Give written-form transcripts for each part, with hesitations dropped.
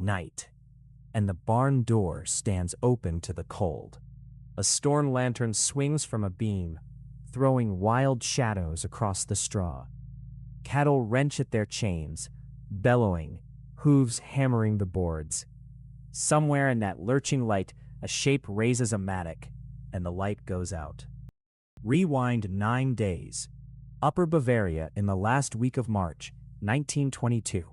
Night, and the barn door stands open to the cold. A storm lantern swings from a beam, throwing wild shadows across the straw. Cattle wrench at their chains, bellowing, hooves hammering the boards. Somewhere in that lurching light, a shape raises a mattock, and the light goes out. Rewind 9 days. Upper Bavaria in the last week of March, 1922.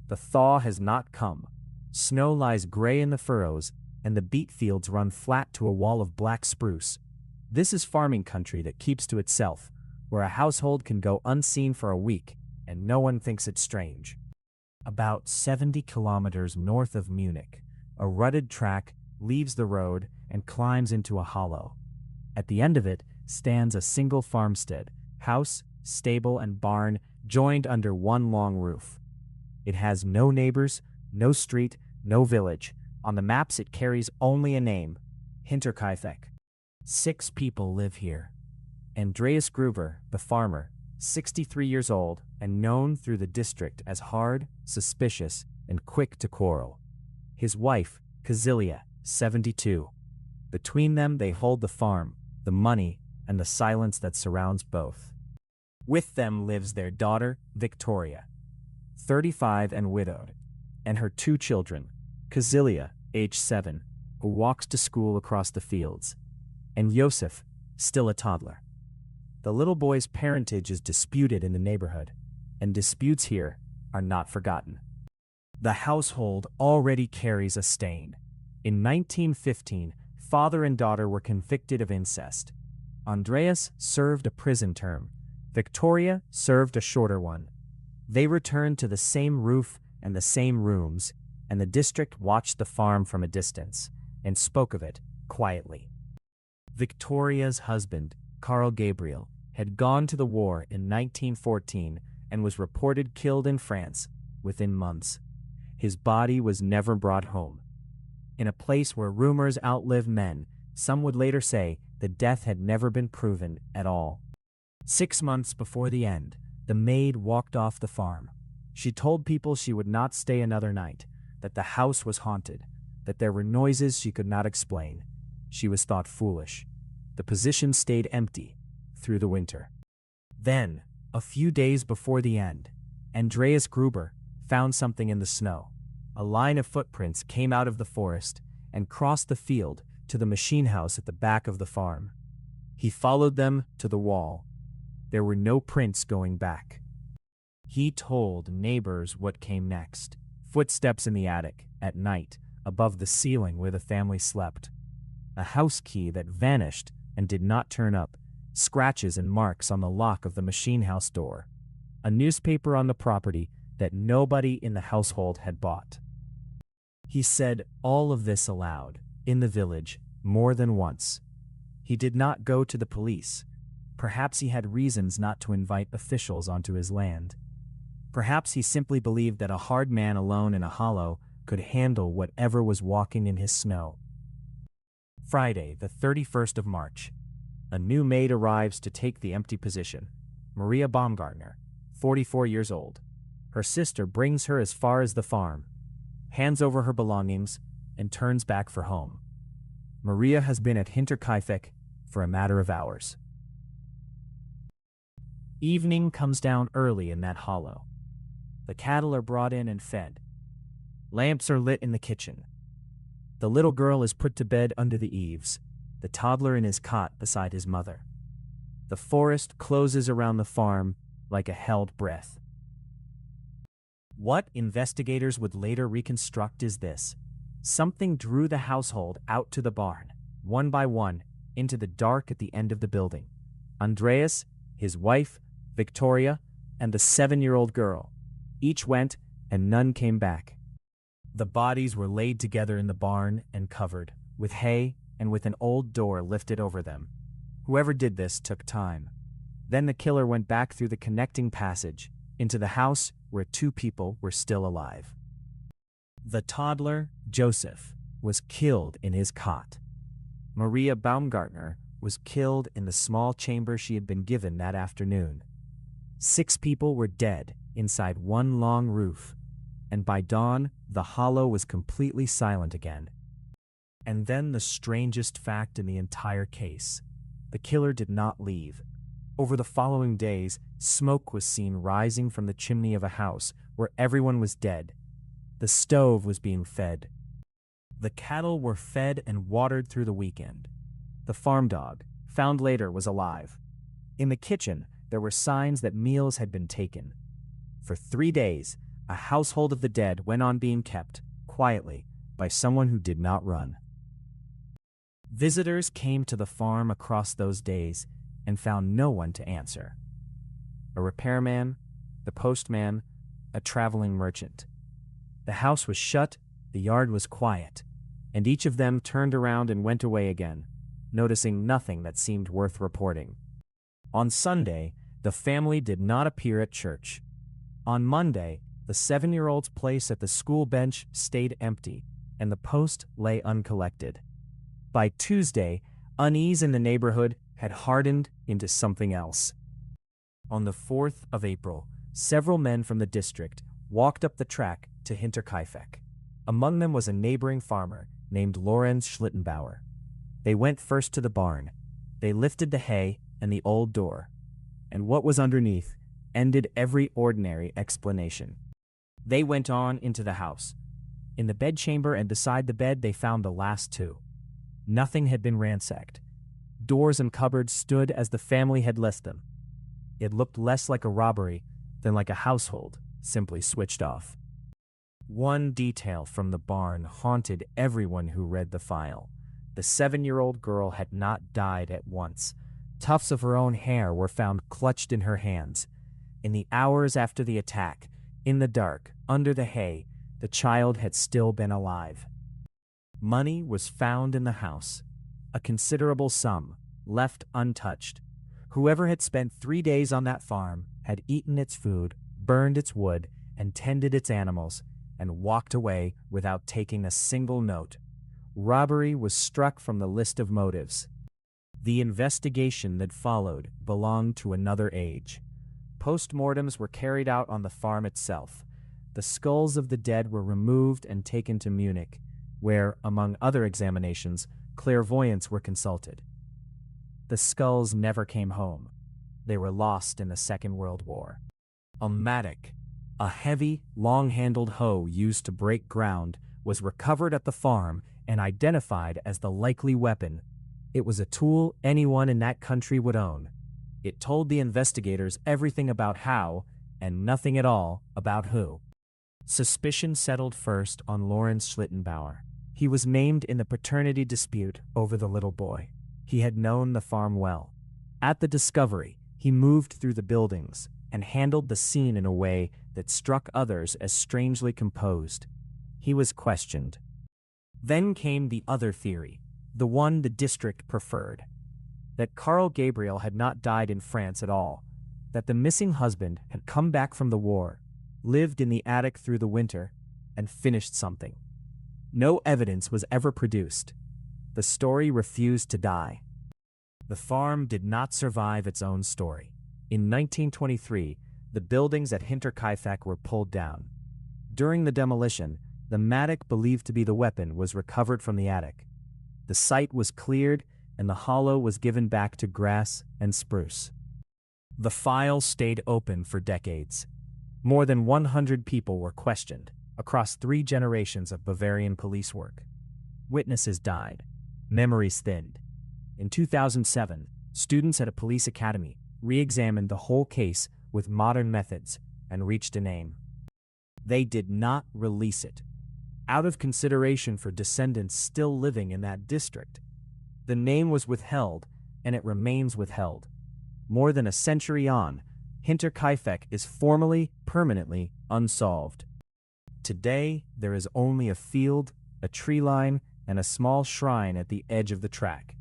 The thaw has not come. Snow lies gray in the furrows, and the beet fields run flat to a wall of black spruce. This is farming country that keeps to itself, where a household can go unseen for a week, and no one thinks it strange. About 70 kilometers north of Munich, a rutted track leaves the road and climbs into a hollow. At the end of it stands a single farmstead, house, stable, and barn joined under one long roof. It has no neighbors, no street, no village. On the maps it carries only a name, Hinterkaifeck. 6 people live here. Andreas Gruber, the farmer, 63 years old and known through the district as hard, suspicious, and quick to quarrel. His wife, Kazilia, 72. Between them they hold the farm, the money, and the silence that surrounds both. With them lives their daughter, Victoria, 35 and widowed, and her 2 children, Kazilia, age 7, who walks to school across the fields, and Josef, still a toddler. The little boy's parentage is disputed in the neighborhood, and disputes here are not forgotten. The household already carries a stain. In 1915, father and daughter were convicted of incest. Andreas served a prison term. Victoria served a shorter one. They returned to the same roof and the same rooms, and the district watched the farm from a distance and spoke of it quietly. Victoria's husband, Karl Gabriel, had gone to the war in 1914 and was reported killed in France within months. His body was never brought home. In a place where rumors outlive men, some would later say the death had never been proven at all. 6 months before the end, the maid walked off the farm. She told people she would not stay another night, that the house was haunted, that there were noises she could not explain. She was thought foolish. The position stayed empty through the winter. Then, a few days before the end, Andreas Gruber found something in the snow. A line of footprints came out of the forest and crossed the field to the machine house at the back of the farm. He followed them to the wall. There were no prints going back. He told neighbors what came next. Footsteps in the attic, at night, above the ceiling where the family slept. A house key that vanished and did not turn up. Scratches and marks on the lock of the machine house door. A newspaper on the property that nobody in the household had bought. He said all of this aloud, in the village, more than once. He did not go to the police. Perhaps he had reasons not to invite officials onto his land. Perhaps he simply believed that a hard man alone in a hollow could handle whatever was walking in his snow. Friday, the 31st of March. A new maid arrives to take the empty position. Maria Baumgartner, 44 years old. Her sister brings her as far as the farm, hands over her belongings, and turns back for home. Maria has been at Hinterkaifeck for a matter of hours. Evening comes down early in that hollow. The cattle are brought in and fed. Lamps are lit in the kitchen. The little girl is put to bed under the eaves, the toddler in his cot beside his mother. The forest closes around the farm like a held breath. What investigators would later reconstruct is this. Something drew the household out to the barn, one by one, into the dark at the end of the building. Andreas, his wife, Victoria, and the 7-year-old girl. Each went, and none came back. The bodies were laid together in the barn and covered, with hay and with an old door lifted over them. Whoever did this took time. Then the killer went back through the connecting passage, into the house where 2 people were still alive. The toddler, Joseph, was killed in his cot. Maria Baumgartner was killed in the small chamber she had been given that afternoon. 6 people were dead inside one long roof, and by dawn The hollow was completely silent again. And then the strangest fact in the entire case. The killer did not leave. Over the following days, smoke was seen rising from the chimney of a house where everyone was dead. The stove was being fed. The cattle were fed and watered through the weekend. The farm dog, found later, was alive. In the kitchen, there were signs that meals had been taken. For 3 days, a household of the dead went on being kept, quietly, by someone who did not run. Visitors came to the farm across those days and found no one to answer. A repairman, the postman, a traveling merchant. The house was shut, the yard was quiet, and each of them turned around and went away again, noticing nothing that seemed worth reporting. On Sunday, the family did not appear at church. On Monday, the 7-year-old's place at the school bench stayed empty, and the post lay uncollected. By Tuesday, unease in the neighborhood had hardened into something else. On the 4th of April, several men from the district walked up the track to Hinterkaifeck. Among them was a neighboring farmer named Lorenz Schlittenbauer. They went first to the barn. They lifted the hay and the old door, and what was underneath ended every ordinary explanation. They went on into the house. In the bedchamber and beside the bed they found the last two. Nothing had been ransacked. Doors and cupboards stood as the family had left them. It looked less like a robbery than like a household simply switched off. One detail from the barn haunted everyone who read the file. The 7-year-old girl had not died at once. Tufts of her own hair were found clutched in her hands. In the hours after the attack, in the dark, under the hay, the child had still been alive. Money was found in the house, a considerable sum, left untouched. Whoever had spent 3 days on that farm had eaten its food, burned its wood, and tended its animals, and walked away without taking a single note. Robbery was struck from the list of motives. The investigation that followed belonged to another age. Postmortems were carried out on the farm itself. The skulls of the dead were removed and taken to Munich, where, among other examinations, clairvoyants were consulted. The skulls never came home. They were lost in the Second World War. A mattock, a heavy, long-handled hoe used to break ground, was recovered at the farm and identified as the likely weapon. It was a tool anyone in that country would own. It told the investigators everything about how, and nothing at all about who. Suspicion settled first on Lorenz Schlittenbauer. He was named in the paternity dispute over the little boy. He had known the farm well. At the discovery, he moved through the buildings and handled the scene in a way that struck others as strangely composed. He was questioned. Then came the other theory, the one the district preferred, that Karl Gabriel had not died in France at all, that the missing husband had come back from the war, lived in the attic through the winter, and finished something. No evidence was ever produced. The story refused to die. The farm did not survive its own story. In 1923, the buildings at Hinterkaifeck were pulled down. During the demolition, the mattock believed to be the weapon was recovered from the attic. The site was cleared and the hollow was given back to grass and spruce. The file stayed open for decades. More than 100 people were questioned across 3 generations of Bavarian police work. Witnesses died. Memories thinned. In 2007, students at a police academy re-examined the whole case with modern methods and reached a name. They did not release it, out of consideration for descendants still living in that district. The name was withheld, and it remains withheld. More than a century on, Hinterkaifeck is formally, permanently unsolved. Today, there is only a field, a tree line, and a small shrine at the edge of the track.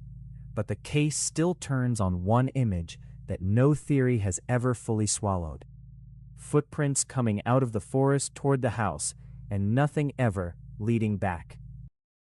But the case still turns on one image that no theory has ever fully swallowed. Footprints coming out of the forest toward the house, and nothing ever leading back.